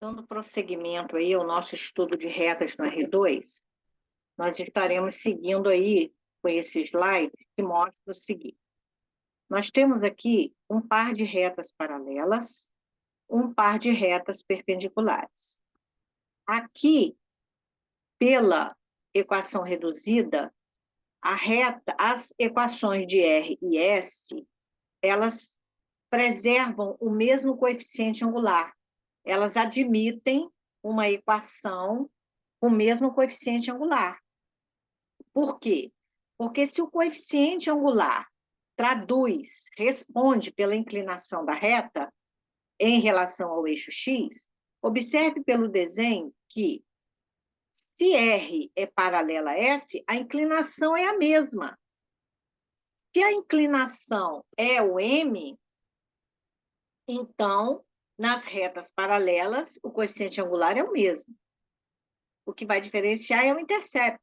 Dando prosseguimento aí ao nosso estudo de retas no R2, nós estaremos seguindo aí com esse slide que mostra o seguinte. Nós temos aqui um par de retas paralelas, um par de retas perpendiculares. Aqui, pela equação reduzida, as equações de R e S, elas preservam o mesmo coeficiente angular. Elas admitem uma equação com o mesmo coeficiente angular. Por quê? Porque se o coeficiente angular responde pela inclinação da reta em relação ao eixo x, observe pelo desenho que, se R é paralela a S, a inclinação é a mesma. Se a inclinação é o M, então, nas retas paralelas, o coeficiente angular é o mesmo. O que vai diferenciar é o intercepto.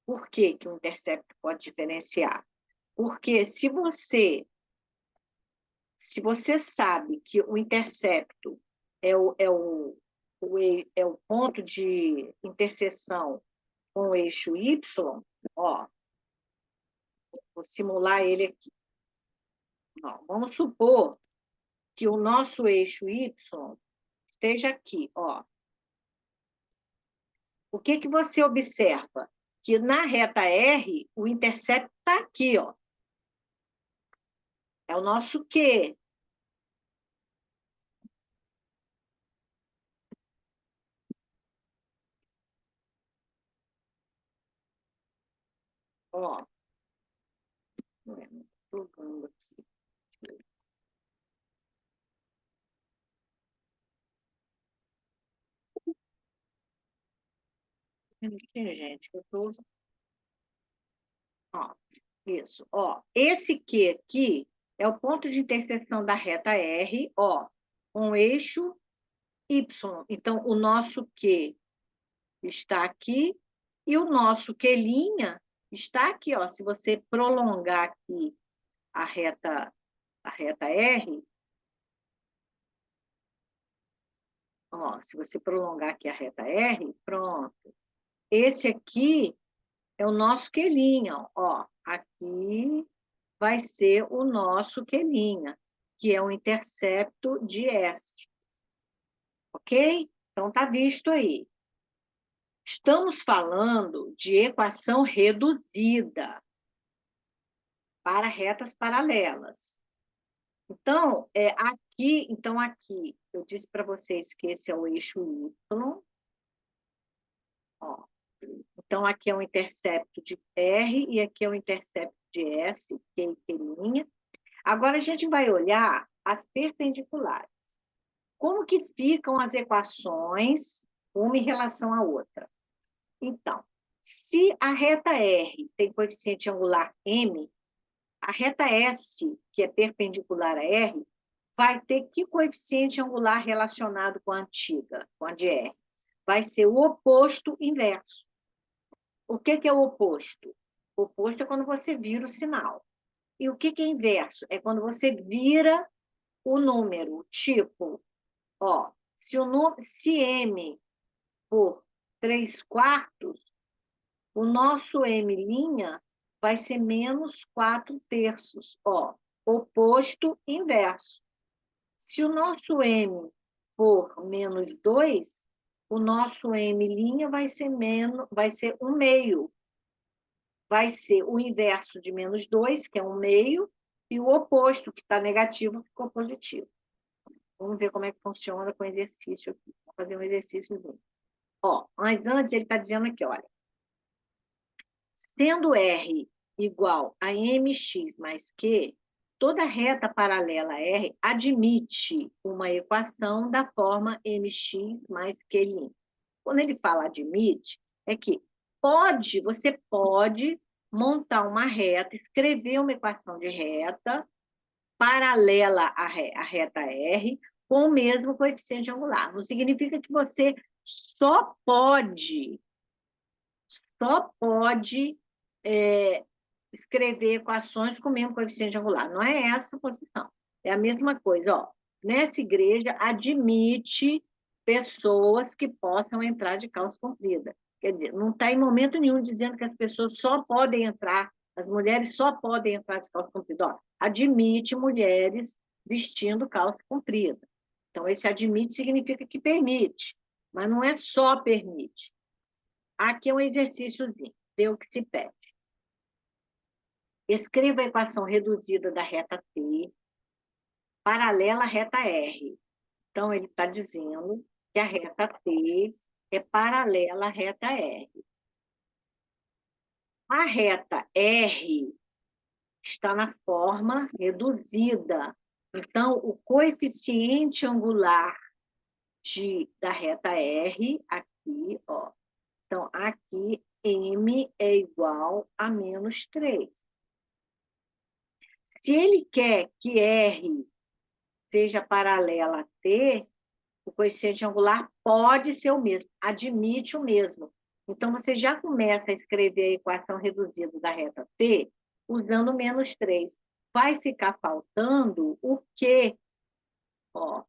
Por que que o intercepto pode diferenciar? Porque se você sabe que o intercepto é o ponto de interseção com o eixo Y, ó, vou simular ele aqui. Ó, vamos supor que o nosso eixo Y esteja aqui, ó. O que que você observa? Que na reta R, o intercepto está aqui, ó. É o nosso Q. Ó, plugando aqui. Gente, eu tô... Ó, isso, ó. Esse Q aqui é o ponto de interseção da reta R, ó, com o eixo Y. Então, o nosso Q está aqui e o nosso Q' está aqui, ó. Se você prolongar aqui a reta R, ó, se você prolongar aqui a reta R, pronto. Esse aqui é o nosso Q', ó. Aqui vai ser o nosso Q', que é o intercepto de S. Ok? Então, está visto aí. Estamos falando de equação reduzida para retas paralelas. Então, aqui, eu disse para vocês que esse é o eixo Y. Ó. Então, aqui é o intercepto de R e aqui é o intercepto de S, Q e Q'. Agora, a gente vai olhar as perpendiculares. Como que ficam as equações, uma em relação à outra? Então, se a reta R tem coeficiente angular M, a reta S, que é perpendicular a R, vai ter que coeficiente angular relacionado com a antiga, com a de R? Vai ser o oposto inverso. O que é o oposto? O oposto é quando você vira o sinal. E o que é inverso? É quando você vira o número, tipo, ó, se M for 3/4, o nosso M' vai ser menos 4/3, ó, oposto inverso. Se o nosso M for menos 2, o nosso M' vai ser 1/2. Vai ser o inverso de menos 2, que é 1/2, e o oposto, que está negativo, ficou positivo. Vamos ver como é que funciona com o exercício aqui. Vou fazer um exercíciozinho. Ó, mas antes ele está dizendo aqui, olha, sendo R igual a mx mais q, toda reta paralela a R admite uma equação da forma mx mais q'. Quando ele fala admite, é que você pode montar uma reta, escrever uma equação de reta paralela à reta R com o mesmo coeficiente angular. Não significa que você só pode escrever equações com o mesmo coeficiente angular. Não é essa a posição. É a mesma coisa. Ó. Nessa igreja, admite pessoas que possam entrar de calça comprida. Quer dizer, não está em momento nenhum dizendo que as pessoas só podem entrar, as mulheres só podem entrar de calça comprida. Ó, admite mulheres vestindo calça comprida. Então, esse admite significa que permite, mas não é só permite. Aqui é um exercíciozinho, vê o que se pede. Escreva a equação reduzida da reta T paralela à reta R. Então, ele está dizendo que a reta T é paralela à reta R. A reta R está na forma reduzida. Então, o coeficiente angular da reta R, aqui, ó. Então, aqui, M é igual a menos 3. Se ele quer que R seja paralela a T, o coeficiente angular pode ser o mesmo, admite o mesmo. Então, você já começa a escrever a equação reduzida da reta T usando menos 3. Vai ficar faltando o Q. Ó,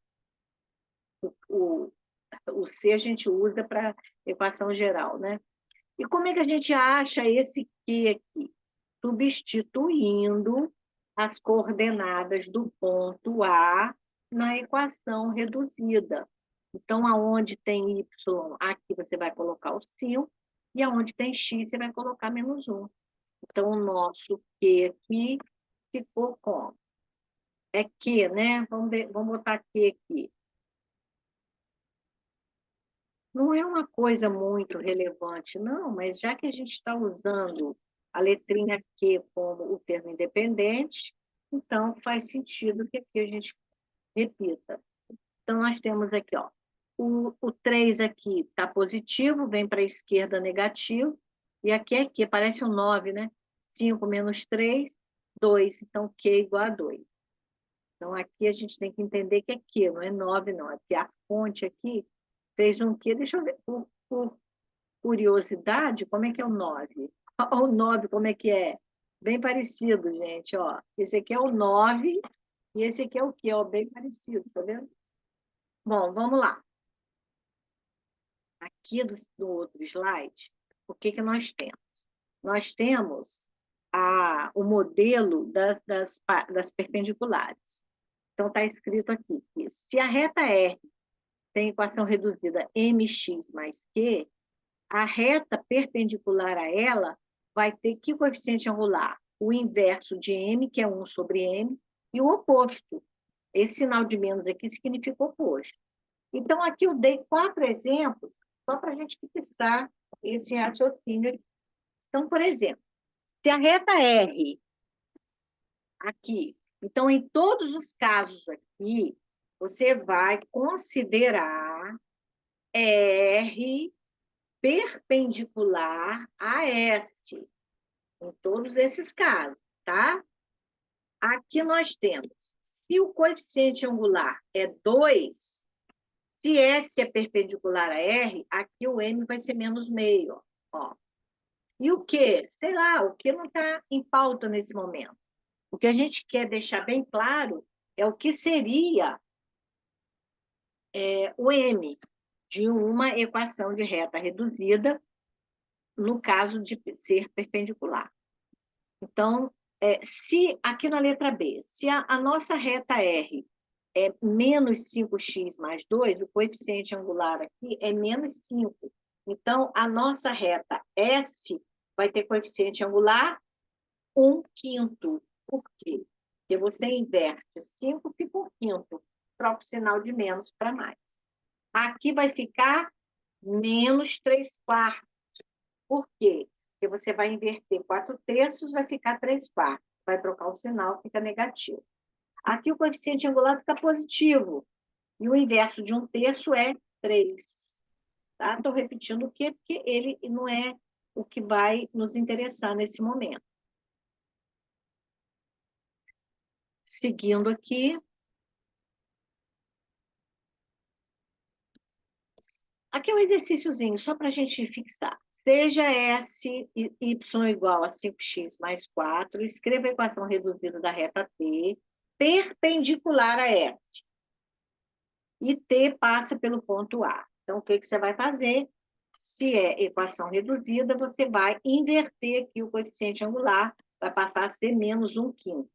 o C a gente usa para equação geral, né? E como é que a gente acha esse Q aqui? Substituindo as coordenadas do ponto A na equação reduzida. Então, aonde tem y, aqui você vai colocar o 5, e aonde tem x, você vai colocar menos 1. Então, o nosso Q aqui ficou como? É Q, né? Vamos botar Q aqui. Não é uma coisa muito relevante, não, mas já que a gente está usando a letrinha Q como o termo independente, então faz sentido que aqui a gente repita. Então, nós temos aqui, ó, o 3 aqui está positivo, vem para a esquerda negativo, e aqui é Q, parece um 9, né? 5 menos 3, 2, então Q igual a 2. Então, aqui a gente tem que entender que é Q, não é 9, não, é porque a fonte aqui fez um Q, deixa eu ver, por curiosidade, como é que é o 9? O 9, como é que é? Bem parecido, gente, ó. Esse aqui é o 9 e esse aqui é o quê? Ó, bem parecido, tá vendo? Bom, vamos lá. Aqui do outro slide, o que que nós temos? Nós temos o modelo das perpendiculares. Então, está escrito aqui que se a reta R tem equação reduzida mx mais q, a reta perpendicular a ela vai ter que coeficiente angular? O inverso de m, que é 1 sobre m, e o oposto. Esse sinal de menos aqui significa oposto. Então, aqui eu dei 4 exemplos, só para a gente fixar esse raciocínio aqui. Então, por exemplo, se a reta R aqui, então, em todos os casos aqui, você vai considerar R perpendicular a S, em todos esses casos, tá? Aqui nós temos, se o coeficiente angular é 2, se S é perpendicular a R, aqui o M vai ser menos meio, ó. E o Q? Sei lá, o Q não está em pauta nesse momento. O que a gente quer deixar bem claro é o que seria o M de uma equação de reta reduzida, no caso de ser perpendicular. Então, se aqui na letra B, se a nossa reta R é menos 5x mais 2, o coeficiente angular aqui é menos 5. Então, a nossa reta S vai ter coeficiente angular 1/5. Por quê? Porque você inverte 5, fica 1/5. Troca o sinal de menos para mais. Aqui vai ficar menos 3/4. Por quê? Porque você vai inverter 4/3, vai ficar 3/4. Vai trocar o sinal, fica negativo. Aqui o coeficiente angular fica positivo. E o inverso de 1/3 é 3. Tá? Estou repetindo o quê? Porque ele não é o que vai nos interessar nesse momento. Seguindo aqui. Aqui é um exercíciozinho, só para a gente fixar. Seja S y igual a 5x mais 4, escreva a equação reduzida da reta T, perpendicular a S. e T passa pelo ponto A. Então, o que você vai fazer? Se é equação reduzida, você vai inverter aqui o coeficiente angular, vai passar a ser menos 1/5.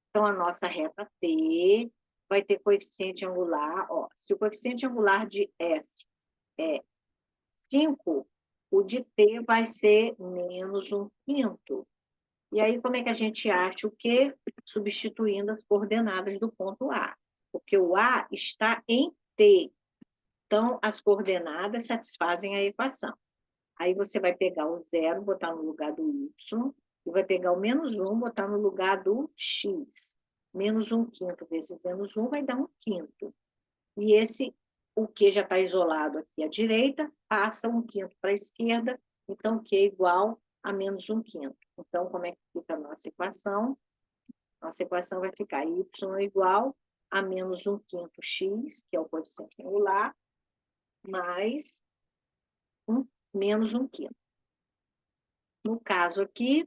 Então, a nossa reta T vai ter coeficiente angular, ó, se o coeficiente angular de S é 5, o de T vai ser menos 1/5. E aí, como é que a gente acha o quê? Substituindo as coordenadas do ponto A. Porque o A está em T. Então, as coordenadas satisfazem a equação. Aí você vai pegar o 0, botar no lugar do Y, e vai pegar o menos 1, botar no lugar do X. Menos 1/5 vezes menos 1 vai dar 1/5. E o Q já está isolado aqui à direita, passa 1/5 para a esquerda, então Q é igual a menos 1/5. Então, como é que fica a nossa equação? Nossa equação vai ficar y é igual a menos 1/5 x, que é o coeficiente angular, mais menos 1/5. No caso aqui,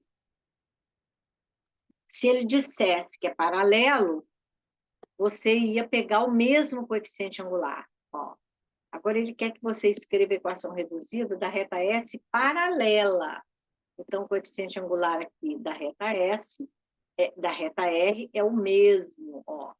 se ele dissesse que é paralelo, você ia pegar o mesmo coeficiente angular. Ó. Agora, ele quer que você escreva a equação reduzida da reta S paralela. Então, o coeficiente angular aqui da reta S, da reta R, é o mesmo, ó,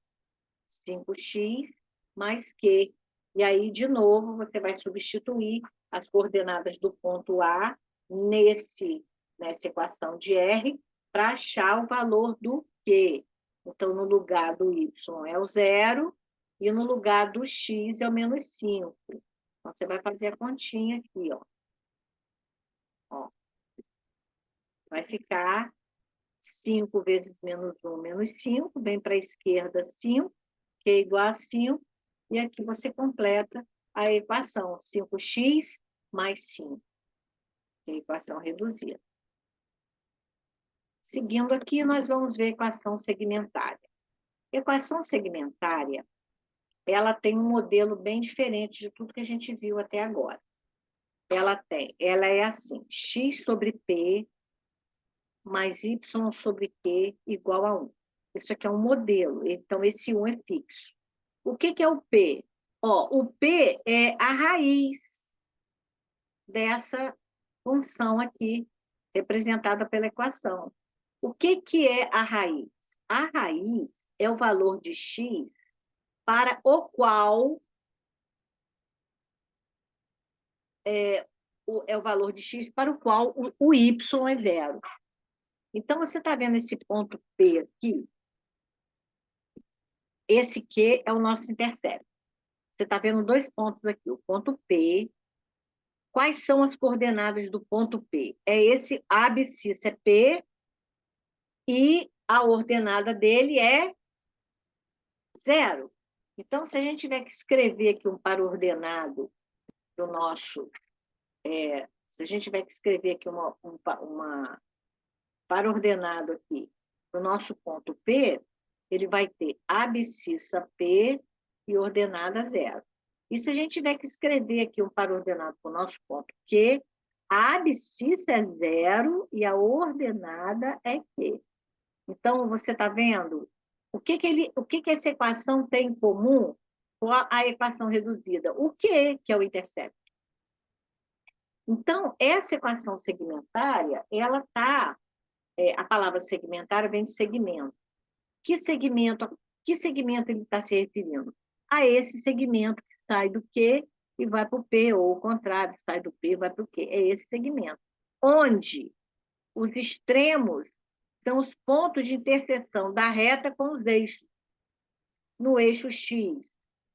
5x mais Q. E aí, de novo, você vai substituir as coordenadas do ponto A nessa equação de R para achar o valor do Q. Então, no lugar do Y é o 0 e no lugar do X é o menos 5. Então, você vai fazer a continha aqui, ó. Ó. Vai ficar 5 vezes menos 1, menos 5, vem para a esquerda 5, que é igual a 5, e aqui você completa a equação 5x mais 5, que é a equação reduzida. Seguindo aqui, nós vamos ver a equação segmentária. A equação segmentária, ela tem um modelo bem diferente de tudo que a gente viu até agora. Ela é assim, x sobre p mais y sobre q igual a 1. Isso aqui é um modelo, então esse 1 é fixo. O que é o P? Ó, o P é a raiz dessa função aqui, representada pela equação. O que é a raiz? A raiz é o valor de x para o qual é o valor de x para o qual o y é 0. Então, você está vendo esse ponto P aqui? Esse Q é o nosso intercepto. Você está vendo dois pontos aqui, o ponto P. Quais são as coordenadas do ponto P? É esse abscissa é P e a ordenada dele é 0. Então, se a gente tiver que escrever aqui um par ordenado do nosso... se a gente tiver que escrever aqui um par ordenado aqui do nosso ponto P, ele vai ter abscissa P e ordenada 0. E se a gente tiver que escrever aqui um par ordenado para o nosso ponto Q, a abscissa é 0 e a ordenada é Q. Então, você está vendo? O que essa equação tem em comum com a equação reduzida? O Q, que é o intercepto. Então, essa equação segmentária, ela está... a palavra segmentária vem de segmento. Que segmento ele está se referindo? A esse segmento que sai do Q e vai para o P, ou o contrário, sai do P e vai para o Q. É esse segmento. Onde os extremos são os pontos de interseção da reta com os eixos. No eixo X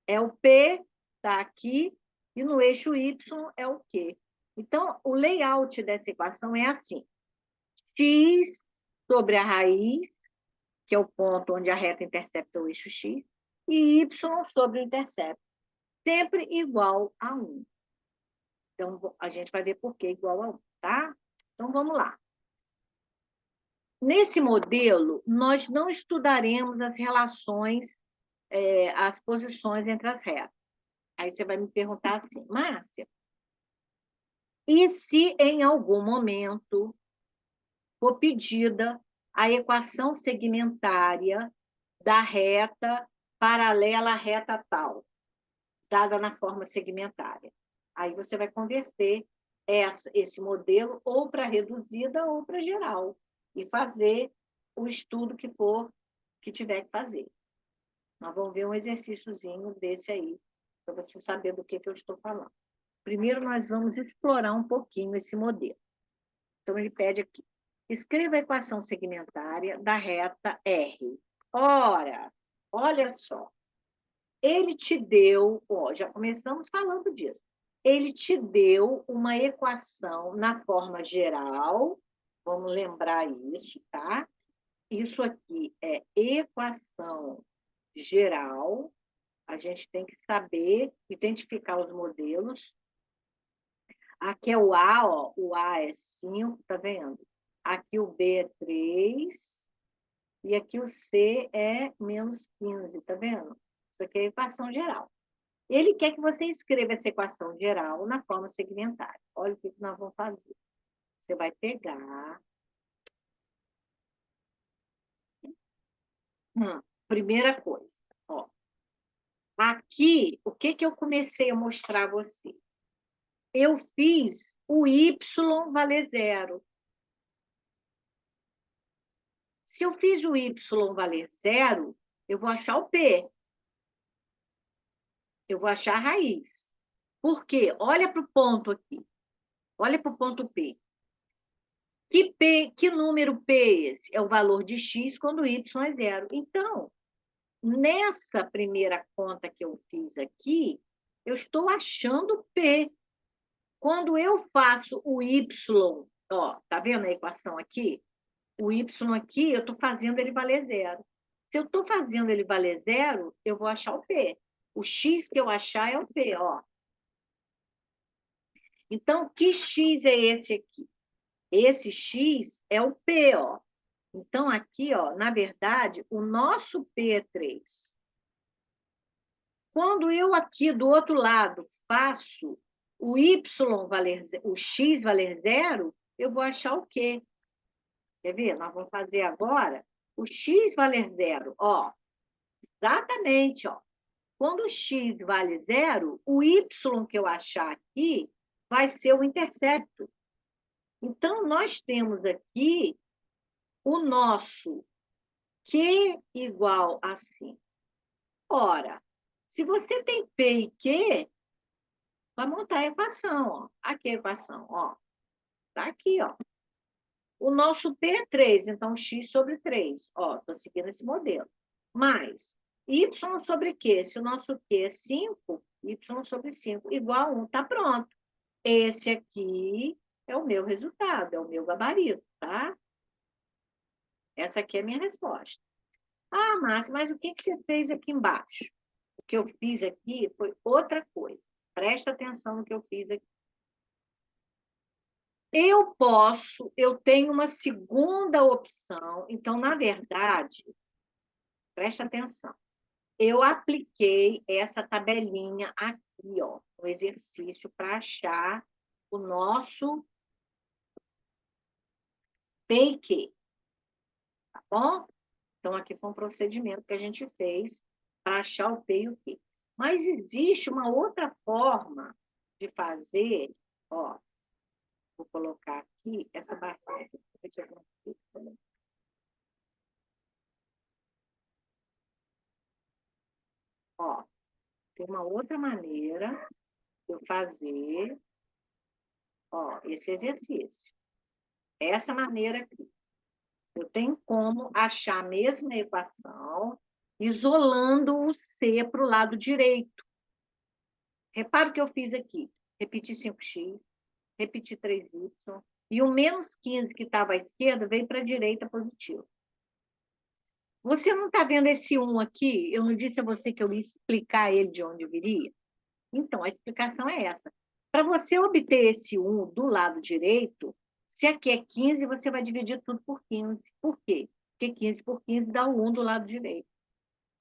é o P, está aqui, e no eixo Y é o Q. Então, o layout dessa equação é assim. X sobre a raiz, que é o ponto onde a reta intercepta o eixo X, e Y sobre o intercepto, sempre igual a 1. Então, a gente vai ver por que igual a 1, tá? Então, vamos lá. Nesse modelo, nós não estudaremos as relações, as posições entre as retas. Aí você vai me perguntar assim, Márcia, e se em algum momento for pedida a equação segmentária da reta paralela à reta tal? dada na forma segmentária. Aí você vai converter esse modelo ou para reduzida ou para geral, e fazer o estudo que tiver que fazer. Nós vamos ver um exercíciozinho desse aí, para você saber do que eu estou falando. Primeiro, nós vamos explorar um pouquinho esse modelo. Então, ele pede aqui, escreva a equação segmentária da reta R. Ora, olha só, ele te deu, já começamos falando disso, ele te deu uma equação na forma geral, vamos lembrar isso, tá? Isso aqui é equação geral, a gente tem que saber identificar os modelos. Aqui é o A, ó, o A é 5, tá vendo? Aqui o B é 3, e aqui o C é menos 15, tá vendo? Isso aqui é a equação geral. Ele quer que você escreva essa equação geral na forma segmentária. Olha o que nós vamos fazer. Você vai pegar... primeira coisa, ó. Aqui, o que eu comecei a mostrar a você? Eu fiz o y valer zero. Se eu fiz o y valer zero, eu vou achar o p. Eu vou achar a raiz. Por quê? Olha para o ponto aqui. Olha para o ponto P. Que número P é esse? É o valor de x quando y é zero. Então, nessa primeira conta que eu fiz aqui, eu estou achando P. Quando eu faço o y, ó, tá vendo a equação aqui? O y aqui, eu estou fazendo ele valer zero. Se eu estou fazendo ele valer zero, eu vou achar o P. O x que eu achar é o P, ó. Então, que x é esse aqui? Esse x é o P, ó. Então, aqui, ó, na verdade, o nosso P é 3. Quando eu aqui do outro lado faço o y valer, o x valer zero, eu vou achar o quê? Quer ver? Nós vamos fazer agora o x valer zero, ó. Exatamente, ó. Quando o x vale zero, o y que eu achar aqui vai ser o intercepto. Então, nós temos aqui o nosso Q igual a 5. Ora, se você tem P e Q, vai montar a equação, ó. Aqui a equação, ó. Tá aqui, ó. O nosso P é 3, então x sobre 3. Ó, estou seguindo esse modelo. Mais y sobre Q. Se o nosso Q é 5, y sobre 5 igual a 1. Tá pronto. Esse aqui é o meu resultado, é o meu gabarito, tá? Essa aqui é a minha resposta. Ah, Márcia, mas o que você fez aqui embaixo? O que eu fiz aqui foi outra coisa. Presta atenção no que eu fiz aqui. Eu tenho uma segunda opção. Então, na verdade, presta atenção. Eu apliquei essa tabelinha aqui, ó, no exercício, para achar o nosso P e Q. Tá bom? Então, aqui foi um procedimento que a gente fez para achar o P e o Q. Mas existe uma outra forma de fazer, ó, vou colocar aqui essa barrinha. Ó, tem uma outra maneira de eu fazer, ó, esse exercício. Essa maneira aqui. Eu tenho como achar a mesma equação isolando o C para o lado direito. Repara o que eu fiz aqui. Repeti 5x, repeti 3y, e o menos 15 que estava à esquerda veio para a direita positivo. Você não está vendo esse 1 aqui? Eu não disse a você que eu ia explicar ele de onde viria? Então, a explicação é essa. Para você obter esse 1 do lado direito, se aqui é 15, você vai dividir tudo por 15. Por quê? Porque 15 por 15 dá o 1 do lado direito.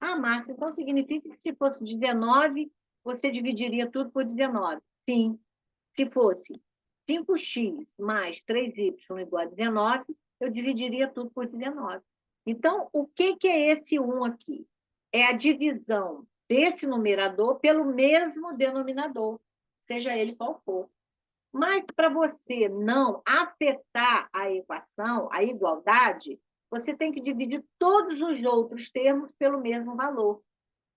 Ah, Márcia, então significa que se fosse 19, você dividiria tudo por 19. Sim. Se fosse 5x mais 3y igual a 19, eu dividiria tudo por 19. Então, o que é esse 1 aqui? É a divisão desse numerador pelo mesmo denominador, seja ele qual for. Mas para você não afetar a equação, a igualdade, você tem que dividir todos os outros termos pelo mesmo valor.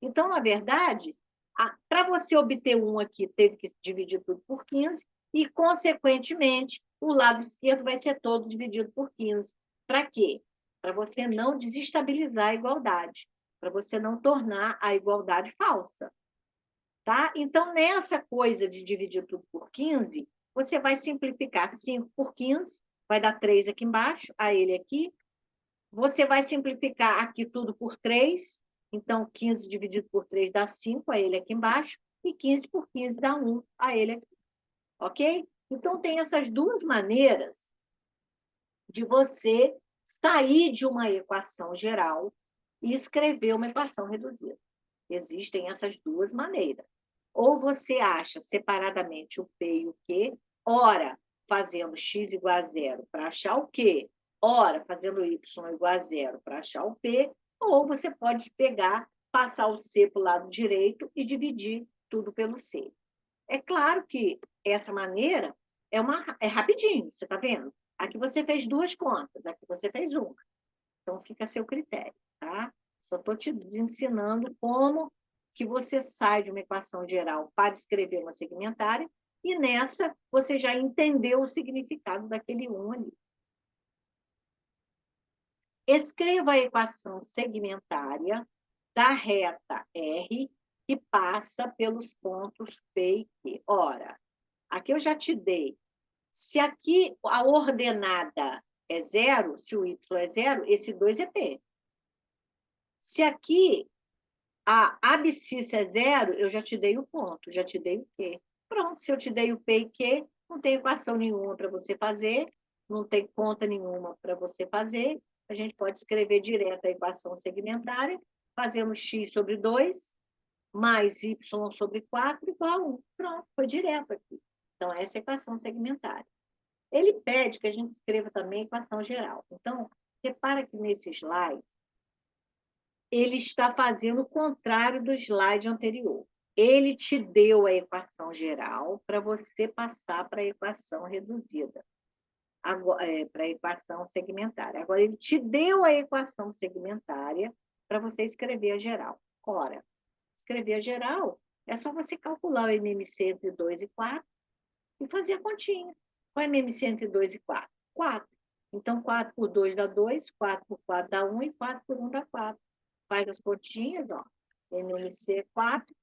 Então, na verdade, para você obter um aqui, teve que dividir tudo por 15, e, consequentemente, o lado esquerdo vai ser todo dividido por 15. Para quê? Para você não desestabilizar a igualdade, para você não tornar a igualdade falsa. Tá? Então, nessa coisa de dividir tudo por 15, você vai simplificar 5 por 15, vai dar 3 aqui embaixo, a ele aqui. Você vai simplificar aqui tudo por 3, então 15 dividido por 3 dá 5, a ele aqui embaixo, e 15 por 15 dá 1, a ele aqui. Ok? Então, tem essas duas maneiras de você sair de uma equação geral e escrever uma equação reduzida. Existem essas duas maneiras. Ou você acha separadamente o P e o Q, ora fazendo x igual a zero para achar o Q, ora fazendo y igual a zero para achar o P, ou você pode pegar, passar o C para o lado direito e dividir tudo pelo C. É claro que essa maneira é rapidinho, você está vendo? Aqui você fez duas contas, aqui você fez uma. Então, fica a seu critério, tá? Só estou te ensinando como que você sai de uma equação geral para escrever uma segmentária, e nessa você já entendeu o significado daquele 1 ali. Escreva a equação segmentária da reta R que passa pelos pontos P e Q. Ora, aqui eu já te dei. Se aqui a ordenada é zero, se o y é zero, esse 2 é P. Se aqui a abscissa é zero, eu já te dei o ponto, já te dei o Q. Pronto, se eu te dei o P e Q, não tem equação nenhuma para você fazer, não tem conta nenhuma para você fazer, a gente pode escrever direto a equação segmentária, fazemos x sobre 2, mais y sobre 4 igual a 1. Pronto, foi direto aqui. Então, essa é a equação segmentária. Ele pede que a gente escreva também a equação geral. Então, repara que nesse slide, ele está fazendo o contrário do slide anterior. Ele te deu a equação geral para você passar para a equação reduzida, para a equação segmentária. Agora, ele te deu a equação segmentária para você escrever a geral. Ora, escrever a geral é só você calcular o MMC entre 2 e 4 e fazer a continha. Qual é o MMC entre 2 e 4? 4. Então, 4 por 2 dá 2, 4 por 4 dá 1 e 4 por 1 dá 4. Faz as continhas, ó. MMC é 4,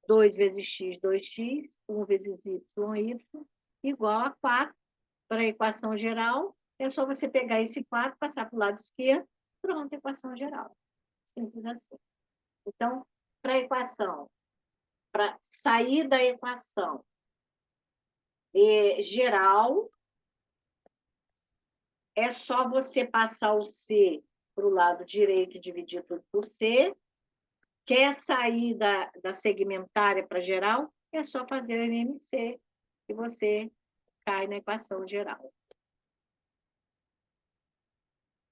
2 vezes x, 2x, 1 vezes y, y, igual a 4. Para a equação geral, é só você pegar esse 4, passar para o lado esquerdo, pronto, equação geral. Simples assim. Então, para a equação, para sair da equação geral, é só você passar o C para o lado direito e dividir tudo por C. Quer sair da segmentária para geral? É só fazer o MMC, que você cai na equação geral.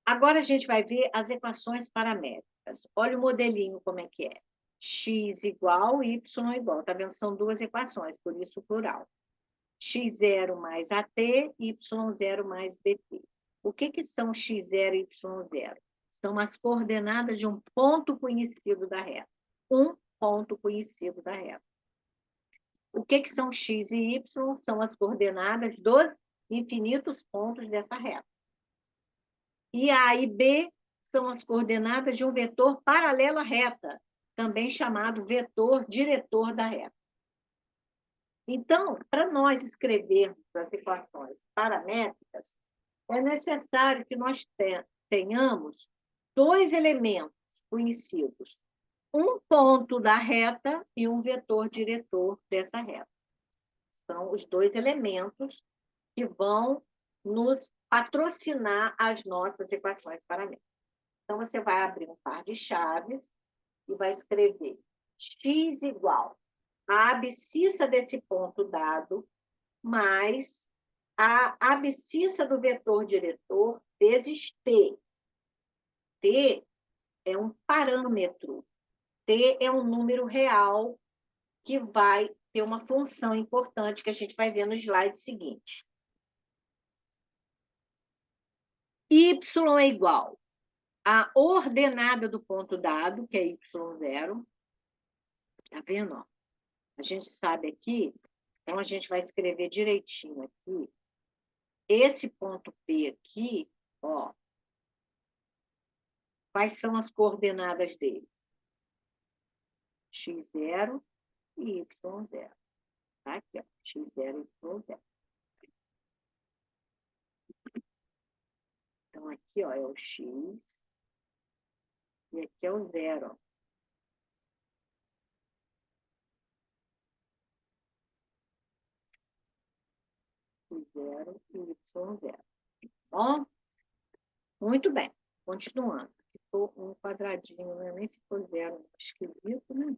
Agora a gente vai ver as equações paramétricas. Olha o modelinho como é que é. X igual, Y igual. Tá vendo? São duas equações, por isso o plural. X0 mais AT, Y0 mais BT. O que são X0 e Y0? São as coordenadas de um ponto conhecido da reta. Um ponto conhecido da reta. O que são X e Y? São as coordenadas dos infinitos pontos dessa reta. E A e B são as coordenadas de um vetor paralelo à reta, também chamado vetor diretor da reta. Então, para nós escrevermos as equações paramétricas, é necessário que nós tenhamos dois elementos conhecidos, um ponto da reta e um vetor diretor dessa reta. São os dois elementos que vão nos patrocinar as nossas equações paramétricas. Então, você vai abrir um par de chaves e vai escrever x igual a abscissa desse ponto dado mais a abscissa do vetor diretor vezes t. T é um parâmetro. T é um número real que vai ter uma função importante que a gente vai ver no slide seguinte. Y é igual à ordenada do ponto dado, que é y0. Tá vendo? Ó? A gente sabe aqui, então a gente vai escrever direitinho aqui. Esse ponto P aqui, ó, quais são as coordenadas dele? X0 e Y0. Tá aqui, ó, X0 e Y0. Então, aqui, ó, é o X e aqui é o 0. X0 e Y0. Bom? Muito bem. Continuando. Ficou um quadradinho, né? Nem ficou 0. Esquisito, né?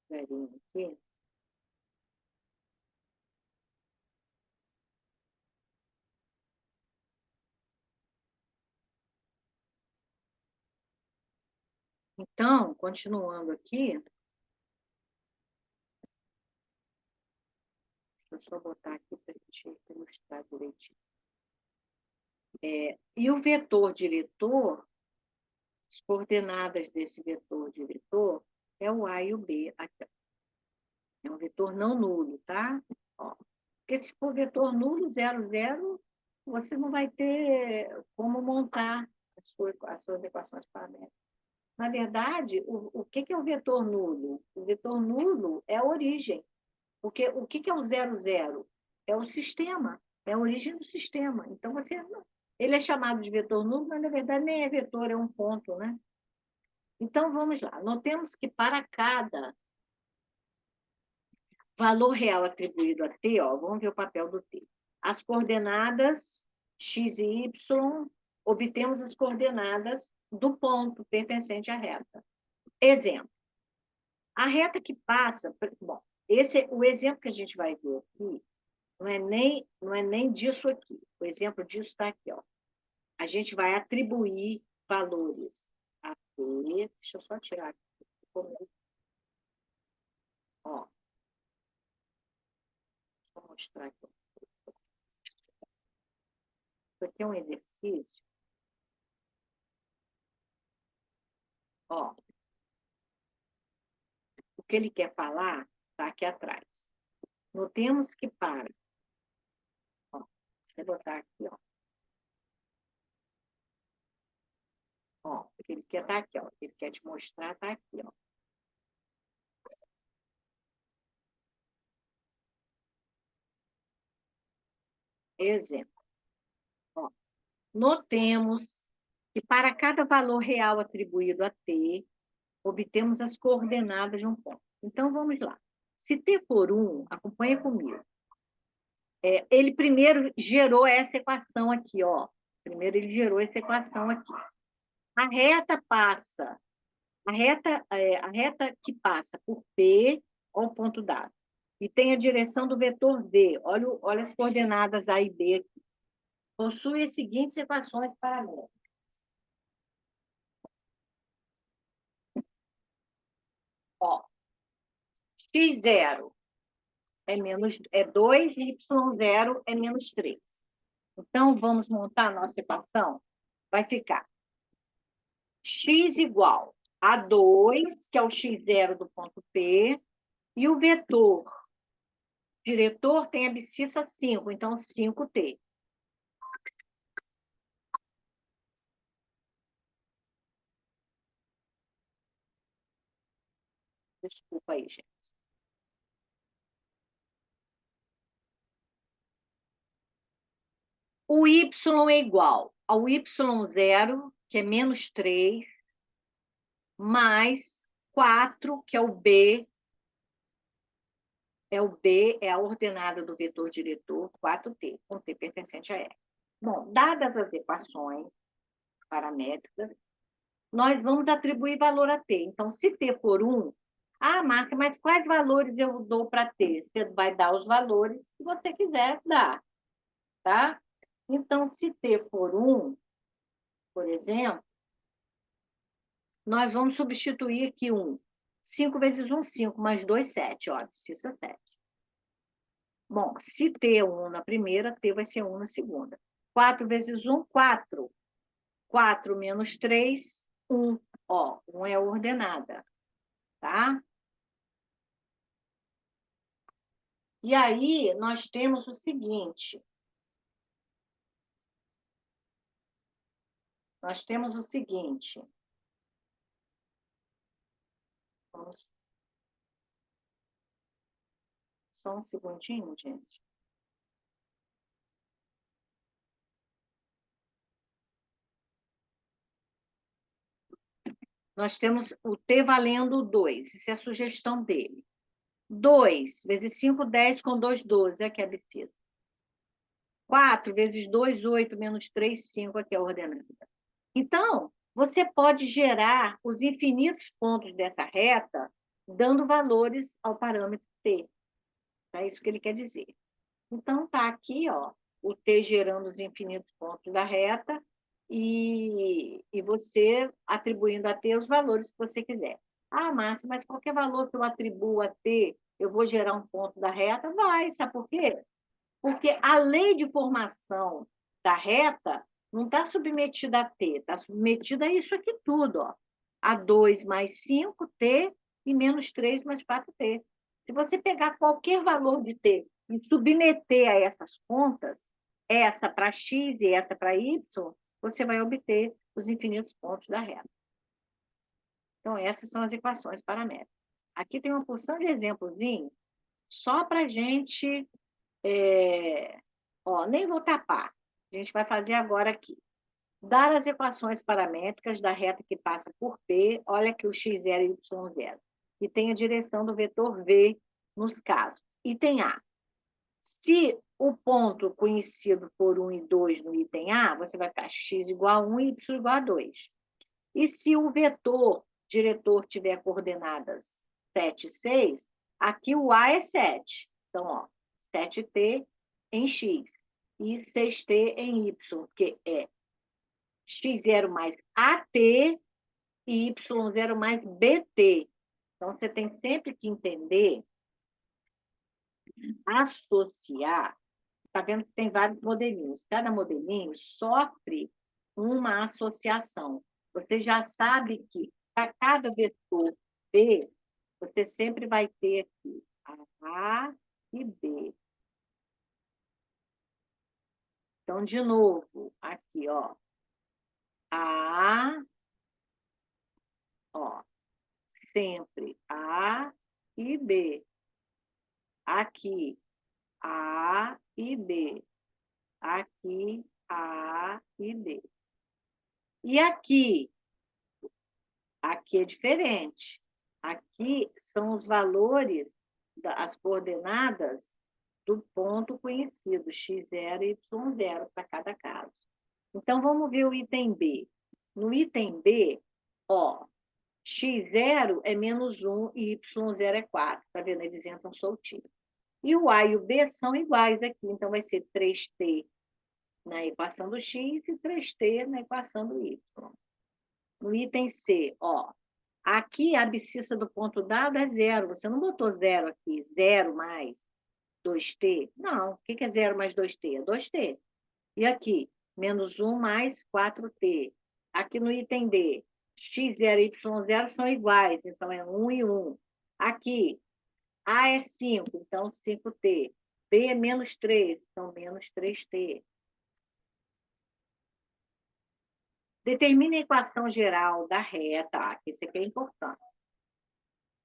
Zerinho aqui. Então, continuando aqui, deixa eu só botar aqui para a gente ilustrar direitinho. E o vetor diretor, as coordenadas desse vetor diretor é o A e o B. Aqui, é um vetor não nulo, tá? Ó, porque se for vetor nulo, 0, 0, você não vai ter como montar as suas equações paramétricas. Na verdade, o que é o vetor nulo? O vetor nulo é a origem. Porque o que é o 0, 0? É o sistema, é a origem do sistema. Então, ele é chamado de vetor nulo, mas, na verdade, nem é vetor, é um ponto, né? Então, vamos lá. Notemos que para cada valor real atribuído a t, ó, vamos ver o papel do t. As coordenadas x e y, obtemos as coordenadas do ponto pertencente à reta. Exemplo. A reta que passa... Bom, o exemplo que a gente vai ver aqui não é nem disso aqui. O exemplo disso está aqui. Ó. A gente vai atribuir valores a t. Deixa eu só tirar aqui. Ó. Vou mostrar aqui. Isso aqui é um exercício. Ó, o que ele quer falar está aqui atrás. Notemos que para. Ó, deixa eu botar aqui, ó. Ó, o que ele quer tá aqui, ó. O que ele quer te mostrar está aqui, ó. Exemplo. Ó, notemos que para cada valor real atribuído a t, obtemos as coordenadas de um ponto. Então, vamos lá. Se t for 1, acompanha comigo. Ele primeiro gerou essa equação aqui, ó. Primeiro ele gerou essa equação aqui. A reta passa, a reta que passa por P, ó, o ponto dado, e tem a direção do vetor V. Olha as coordenadas A e B aqui. Possui as seguintes equações paralelas. Ó, x0 é 2 e y0 é menos 3. Então, vamos montar a nossa equação? Vai ficar x igual a 2, que é o x0 do ponto P, e o vetor diretor tem abscissa 5, então 5t. Desculpa aí, gente. O y é igual ao y0, que é menos 3, mais 4, que é o b. O b é a ordenada do vetor diretor, 4t, com t pertencente a R. Bom, dadas as equações paramétricas, nós vamos atribuir valor a t. Então, se t for 1, Márcia, mas quais valores eu dou para t? Você vai dar os valores que você quiser dar, tá? Então, se t for 1, por exemplo, nós vamos substituir aqui 1. 5 vezes 1, 5, mais 2, 7. Ó, abscissa 7. Bom, se T é 1 na primeira, T vai ser 1 na segunda. 4 vezes 1, 4. 4 menos 3, 1. Ó, 1 é ordenada, tá? E aí, nós temos o seguinte. Vamos, só um segundinho, gente. Nós temos o T valendo 2. Isso é a sugestão dele. 2 vezes 5, 10, com 2, 12. Aqui é a abscissa. 4 vezes 2, 8, menos 3, 5. Aqui é a ordenada. Então, você pode gerar os infinitos pontos dessa reta dando valores ao parâmetro T. É isso que ele quer dizer. Então, está aqui, ó, o T gerando os infinitos pontos da reta e você atribuindo a T os valores que você quiser. Ah, Márcia, mas qualquer valor que eu atribuo a T, eu vou gerar um ponto da reta? Vai, sabe por quê? Porque a lei de formação da reta não está submetida a T, está submetida a isso aqui tudo, ó. A 2 mais 5T e menos 3 mais 4T. Se você pegar qualquer valor de T e submeter a essas contas, essa para x e essa para y, você vai obter os infinitos pontos da reta. Então, essas são as equações paramétricas. Aqui tem uma porção de exemplozinho, só para a gente... Ó, nem vou tapar. A gente vai fazer agora aqui. Dar as equações paramétricas da reta que passa por P, olha aqui o x0 e y0, e tem a direção do vetor V nos casos. Item A. Se o ponto conhecido por 1 e 2 no item A, você vai ficar x igual a 1 e y igual a 2. E se o vetor diretor tiver coordenadas 7 e 6, aqui o A é 7. Então, ó, 7t em x e 6t em y, que é x0 mais AT e y0 mais BT. Então, você tem sempre que entender, associar. Está vendo que tem vários modelinhos. Cada modelinho sofre uma associação. Você já sabe que para cada vetor B, você sempre vai ter aqui A e B. Então, de novo, aqui, ó. A, ó, sempre A e B. Aqui, A e B. Aqui, A e B. E aqui é diferente. Aqui são os valores, as coordenadas do ponto conhecido, x0 e y0, para cada caso. Então, vamos ver o item B. No item B, ó, x0 é menos 1 e y0 é 4. Está vendo? Eles entram soltinhos. E o A e o B são iguais aqui, então vai ser 3t na equação do x e 3t na equação do y. No item C, ó, aqui a abscissa do ponto dado é 0. Você não botou 0 aqui, 0 mais 2t? Não. O que é 0 mais 2t? É 2t. E aqui, menos 1 mais 4t. Aqui no item D, x0 e y0 são iguais, então é 1 e 1. Aqui, A é 5, então 5t. B é menos 3, então menos 3t. Determine a equação geral da reta, que isso aqui é importante.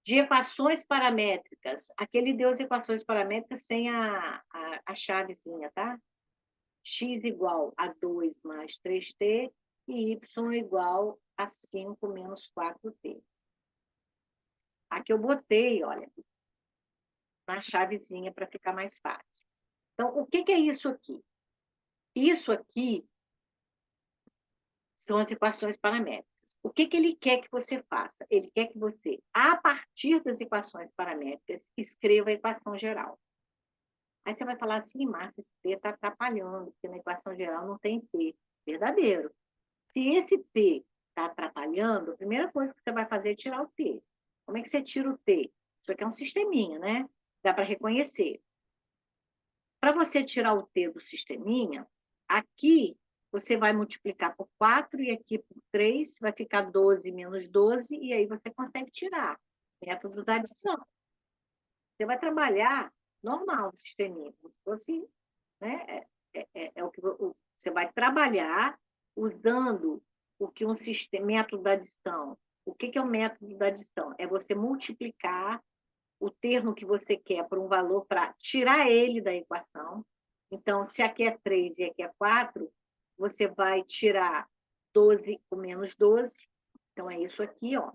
De equações paramétricas. Aqui ele deu as equações paramétricas sem a chavezinha, tá? X igual a 2 mais 3t e y igual a 5 menos 4t. Aqui eu botei, olha, na chavezinha para ficar mais fácil. Então, o que é isso aqui? Isso aqui são as equações paramétricas. O que ele quer que você faça? Ele quer que você, a partir das equações paramétricas, escreva a equação geral. Aí você vai falar assim, Marta, esse T está atrapalhando, porque na equação geral não tem T. Verdadeiro. Se esse T está atrapalhando, a primeira coisa que você vai fazer é tirar o T. Como é que você tira o T? Isso aqui é um sisteminha, né? Dá para reconhecer. Para você tirar o T do sisteminha, aqui você vai multiplicar por 4 e aqui por 3, vai ficar 12 menos 12, e aí você consegue tirar. Método da adição. Você vai trabalhar normal o sisteminha, como se fosse, né? É o que você vai trabalhar usando o que um sistema, método da adição. O que é o método da adição? É você multiplicar o termo que você quer por um valor para tirar ele da equação. Então, se aqui é 3 e aqui é 4, você vai tirar 12 com menos 12. Então, é isso aqui, ó.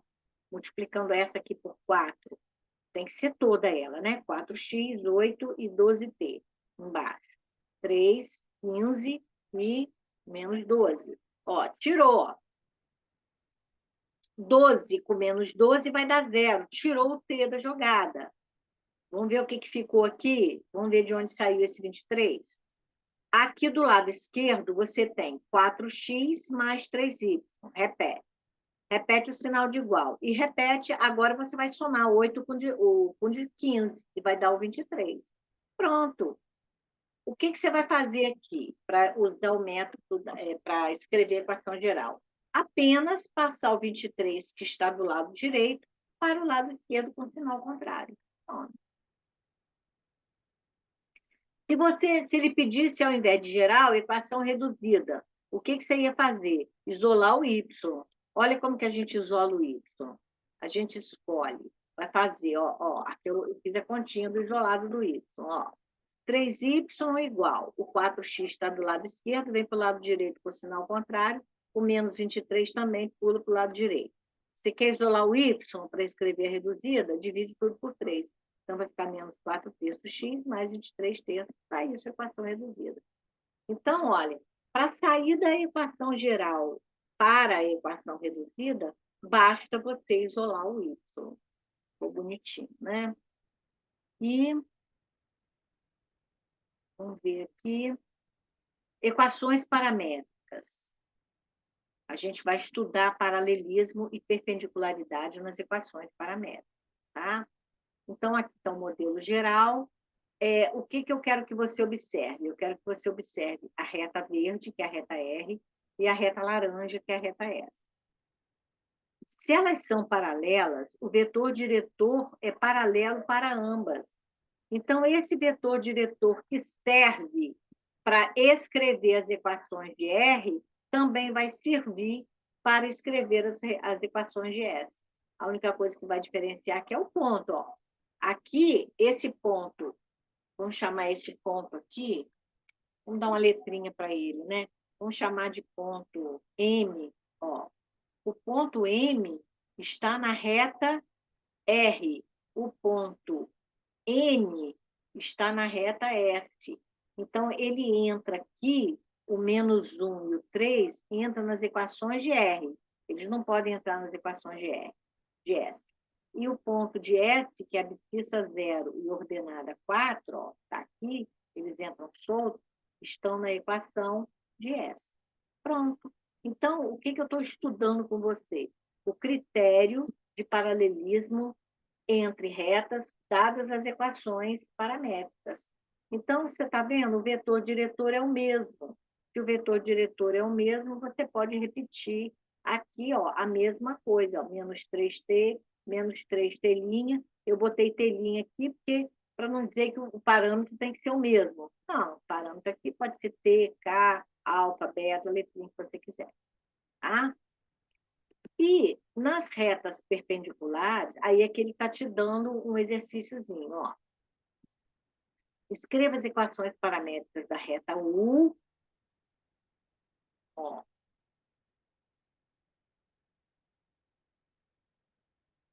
Multiplicando essa aqui por 4, tem que ser toda ela, né? 4x, 8 e 12t. Embaixo. 3, 15 e menos 12. Ó, tirou. 12 com menos 12 vai dar 0. Tirou o t da jogada. Vamos ver o que ficou aqui? Vamos ver de onde saiu esse 23? Aqui do lado esquerdo, você tem 4x mais 3y. Repete. Repete o sinal de igual. E repete, agora você vai somar 8 com de 15, que vai dar o 23. Pronto. O que você vai fazer aqui para usar o método para escrever a equação geral? Apenas passar o 23, que está do lado direito, para o lado esquerdo com sinal contrário. Pronto. Se ele pedisse, ao invés de geral, equação reduzida, o que você ia fazer? Isolar o y. Olha como que a gente isola o y. A gente escolhe, vai fazer, aqui eu fiz a continha do isolado do y, ó. 3y igual, o 4x está do lado esquerdo, vem para o lado direito com o sinal contrário, o menos 23 também pula para o lado direito. Você quer isolar o y para escrever a reduzida? Divide tudo por 3. Então, vai ficar menos 4 terços x mais 23 terços. Está isso, a equação reduzida. Então, olha, para sair da equação geral para a equação reduzida, basta você isolar o y. Ficou bonitinho, né? E, vamos ver aqui, equações paramétricas. A gente vai estudar paralelismo e perpendicularidade nas equações paramétricas, tá? Então, aqui está o modelo geral. O que eu quero que você observe? Eu quero que você observe a reta verde, que é a reta R, e a reta laranja, que é a reta S. Se elas são paralelas, o vetor diretor é paralelo para ambas. Então, esse vetor diretor que serve para escrever as equações de R também vai servir para escrever as equações de S. A única coisa que vai diferenciar aqui é o ponto. Ó. Aqui, esse ponto, vamos chamar esse ponto aqui, vamos dar uma letrinha para ele, né? Vamos chamar de ponto M. Ó. O ponto M está na reta R. O ponto N está na reta S. Então, ele entra aqui, o menos 1 e o 3 entram nas equações de R. Eles não podem entrar nas equações de S. E o ponto de S, que é abscissa 0 e ordenada 4, está aqui, eles entram soltos, estão na equação de S. Pronto. Então, o que eu estou estudando com você? O critério de paralelismo entre retas, dadas as equações paramétricas. Então, você está vendo? O vetor diretor é o mesmo. Se o vetor diretor é o mesmo, você pode repetir aqui a mesma coisa, menos 3t, menos 3t'. Eu botei t' aqui porque para não dizer que o parâmetro tem que ser o mesmo. Não, o parâmetro aqui pode ser t, k, alfa, beta, letrinha que você quiser. Tá? E nas retas perpendiculares, aí é que ele está te dando um exercíciozinho, ó. Escreva as equações paramétricas da reta U, ó.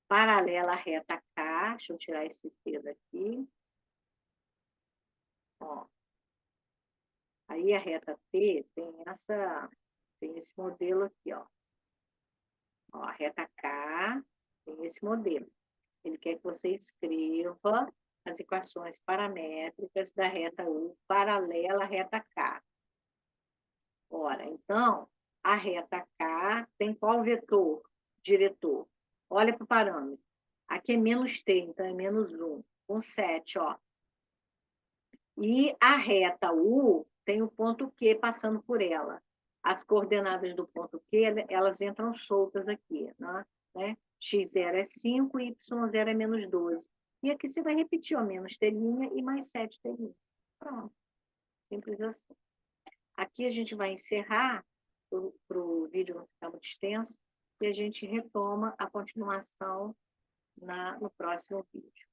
Paralela à reta K, deixa eu tirar esse T daqui. Ó. Aí a reta T tem esse modelo aqui, ó. Ó, a reta K tem esse modelo. Ele quer que você escreva as equações paramétricas da reta U paralela à reta K. Ora, então, A reta K tem qual vetor? Diretor. Olha para o parâmetro. Aqui é menos t, então é menos 1. Com 7, ó. E a reta U tem o ponto Q passando por ela. As coordenadas do ponto Q, elas entram soltas aqui, né? X0 é 5 e Y0 é menos 12. E aqui você vai repetir, ó, menos T' e mais 7T'. Pronto. Simples assim. Aqui a gente vai encerrar, para o vídeo não ficar muito extenso, e a gente retoma a continuação no próximo vídeo.